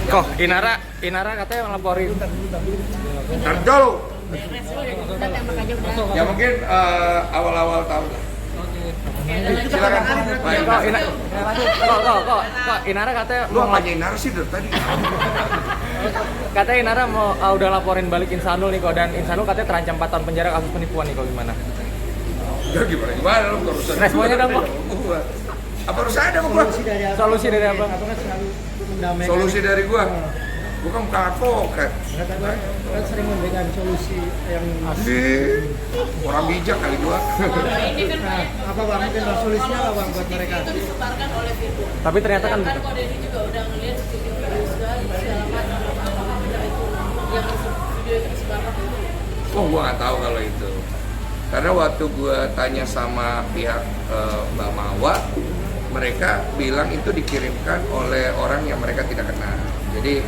Kok Inara katanya ngelaporin. Ntar dulu. Ya mungkin awal-awal tahun. Silakan. Baik. Kok Inara katanya Lu apa Inara sih dari tadi? katanya Inara mau udah laporin balik Insanul nih kok, dan Insanul katanya terancam 4 tahun penjara kasus penipuan nih kok, gimana? Ya gimana lu urusan. Responnya dong kok. Apa urusan ada sama gua? Solusi dari apa? Solusi dari gua. Gua kan bukan advokat. Kan sering memberikan solusi yang Orang bijak kali gua. apa bang? Mungkin bang solusinya apa bang buat mereka? Itu disebarkan oleh Firgo. Tapi ternyata kan Kok Denny juga udah ngeliat CCTV segala macam apa benda itu yang video itu disebarkan itu. Oh, gua nggak tahu kalau itu. Karena waktu gua tanya sama pihak Mbak Mawa, mereka bilang itu dikirimkan oleh orang yang mereka tidak kenal. Jadi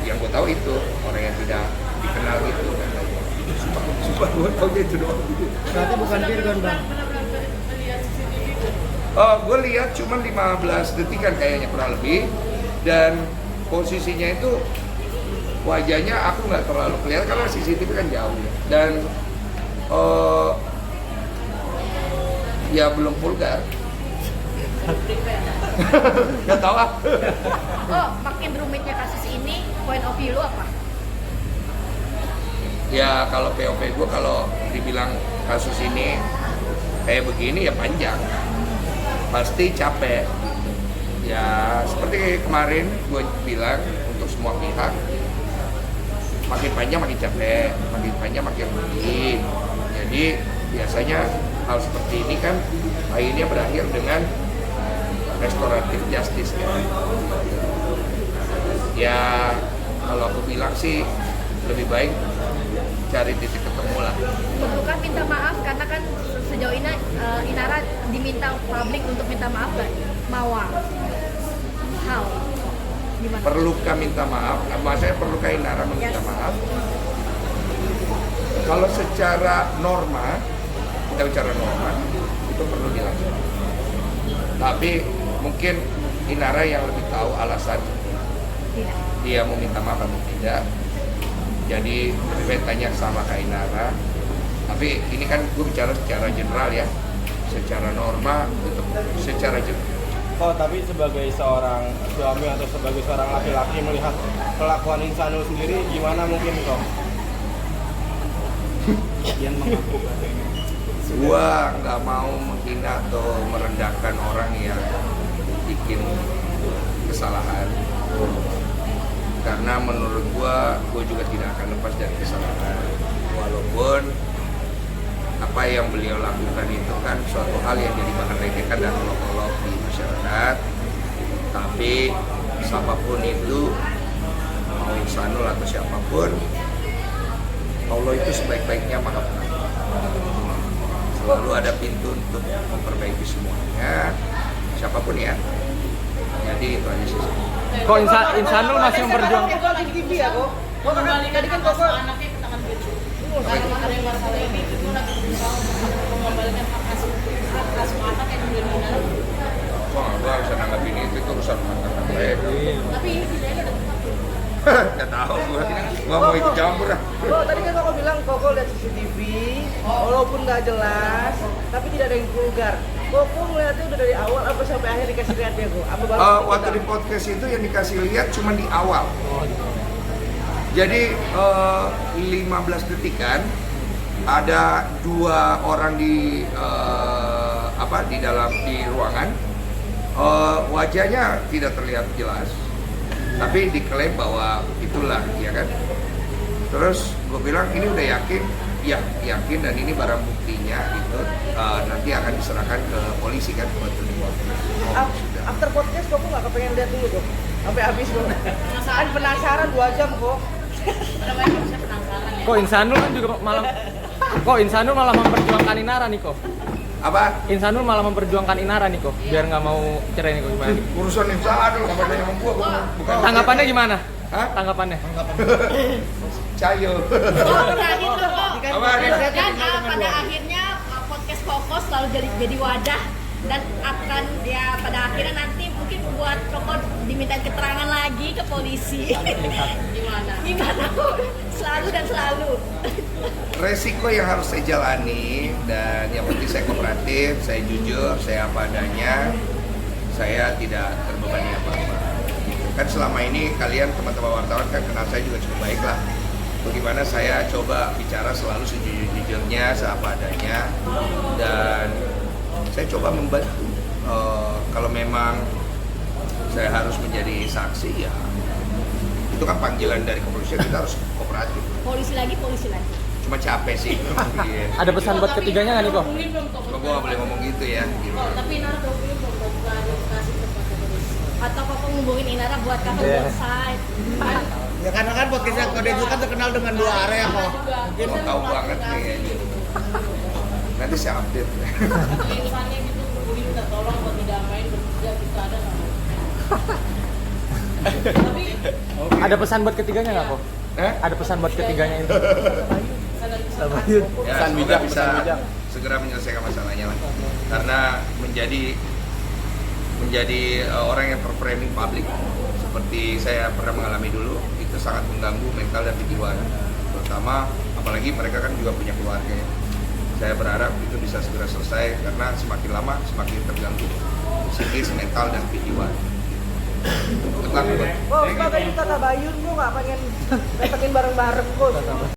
yang gua tahu itu orang yang tidak dikenal itu. Sumpah gua tahu itu doang. Berarti bukan Virgon bang. Melihat CCTV itu. Gue lihat cuma 15 detikan kayaknya kurang lebih, dan posisinya itu wajahnya aku nggak terlalu kelihatan karena CCTV kan jauh ya. Dan ya belum vulgar. Nggak tahu ah. Oh, makin rumitnya kasus ini, point of view lu apa? Ya kalau POV gue kalau dibilang kasus ini kayak begini ya panjang, pasti capek. Ya seperti kemarin gue bilang untuk semua pihak, makin panjang makin capek, makin panjang makin rugi. Jadi biasanya hal seperti ini kan akhirnya berakhir dengan restoratif justice kan. Ya kalau aku bilang sih lebih baik cari titik ketemu lah. Perlukah minta maaf karena kan sejauh ini Inara diminta publik untuk minta maaf gak? Mawa. How? Gimana? Perlukah minta maaf? Maksudnya perlukah Inara meminta maaf? Kalau secara norma, kita bicara norma, itu perlu dilakukan. Tapi mungkin Inara yang lebih tahu alasan Tidak. dia mau minta maaf atau tidak. Jadi lebih baik tanya sama Kak Inara. Tapi ini kan gue bicara secara general ya, secara norma, untuk secara general. Oh, tapi sebagai seorang suami atau sebagai seorang laki-laki melihat kelakuan Insanul sendiri gimana mungkin kok? Yang mengaku Gua nggak mau menghina atau merendahkan orang yang bikin kesalahan, karena menurut gua juga tidak akan lepas dari kesalahan. Walaupun apa yang beliau lakukan itu kan suatu hal yang jadi bahan ejekan dan olok-olok di masyarakat. Tapi siapapun itu, mau Insanul atau siapapun, Allah itu sebaik-baiknya Maha Pengampun. Selalu ada pintu untuk memperbaiki semuanya, siapapun ya. Jadi itu aja sih. kok Insanul masih memperjuangkan. Mengembalikan hak asuh anaknya ke tangan Firgo. Karena ada masalah ini, Firgo lagi berusaha untuk mengembalikan hak asuh anak yang benar-benar. Wah, gua harus nanggapin itu urusan rumah tangga mereka. Tapi ini tidak ada. Nggak tahu gua mau ikut campur ah. Kok tadi kan kok bilang Koko lihat CCTV, walaupun nggak jelas, tapi tidak ada yang vulgar. Koko ngeliatnya udah dari awal apa sampai akhir dikasih lihat ya kok? Apa baru? Waktu di podcast itu yang dikasih lihat cuma di awal. Jadi 15 detikan ada 2 orang di di ruangan, wajahnya tidak terlihat jelas, tapi diklaim bahwa itulah, ya kan. Terus gue bilang ini udah yakin, ya yakin, dan ini barang buktinya itu nanti akan diserahkan ke polisi kan waktu di podcast. Oh, sudah. After podcast Koko nggak kepengen lihat dulu kok? Sampai habis kok. Kan penasaran 2 jam kok. Namanya bisa penasaran ya. Kok Insanul malah memperjuangkan Inara nih kok. Apa? Insanul malah memperjuangkan Inara nih kok, biar nggak mau cerai nih kok, gimana? Urusan Insanul apa ada yang gua bukan. Tanggapannya gimana? Hah? Tanggapannya? Cayo. Pada akhirnya kok, Apa nih? dan pada akhirnya podcast Koko selalu jadi wadah, dan akan ya pada akhirnya nanti mungkin buat Koko diminta keterangan lagi lagi ke polisi. Gimana? Gimana kok? Selalu dan selalu. Resiko yang harus saya jalani, dan yang penting saya kooperatif, saya jujur, saya apa adanya, saya tidak terbebani apa-apa. Kan selama ini kalian teman-teman wartawan kan kenal saya juga cukup baik lah. Bagaimana saya coba bicara selalu sejujur-jujurnya, seapa adanya, dan saya coba membantu. Kalau memang saya harus menjadi saksi, ya itu kan panggilan dari kepolisian, kita harus kooperatif. Polisi lagi. Cuma capek sih. Iya. Ada pesan buat ketiganya nggak nih kok? Cuma gue gak boleh ngomong gitu ya. Gitu. Tapi Inara udah hubungin belum kok klarifikasi ke polisi? Atau kok ngubungin Inara buat kakak buat side. Ya karena kan podcastnya Kode itu kan terkenal dengan 2 area kok. Mungkin mau tahu banget nih kayaknya. Nanti saya update. Insannya gitu hubungin minta tolong buat didamain bertiga gitu ada nggak? Tapi Ada pesan buat ketiganya nggak kok? Ada pesan buat ketiganya itu? Ya, Pesan semoga bijak, bisa pesan bijak. segera menyelesaikan masalahnya lah. Karena menjadi orang yang terframing publik seperti saya pernah mengalami dulu, itu sangat mengganggu mental dan pikiran. Terutama apalagi mereka kan juga punya keluarga ya. Saya berharap itu bisa segera selesai karena semakin lama semakin terganggu psikis, mental dan pikiran. Good luck buat Oh, kita tadi kata Bayun, gue nggak pengen datengin bareng-bareng kok.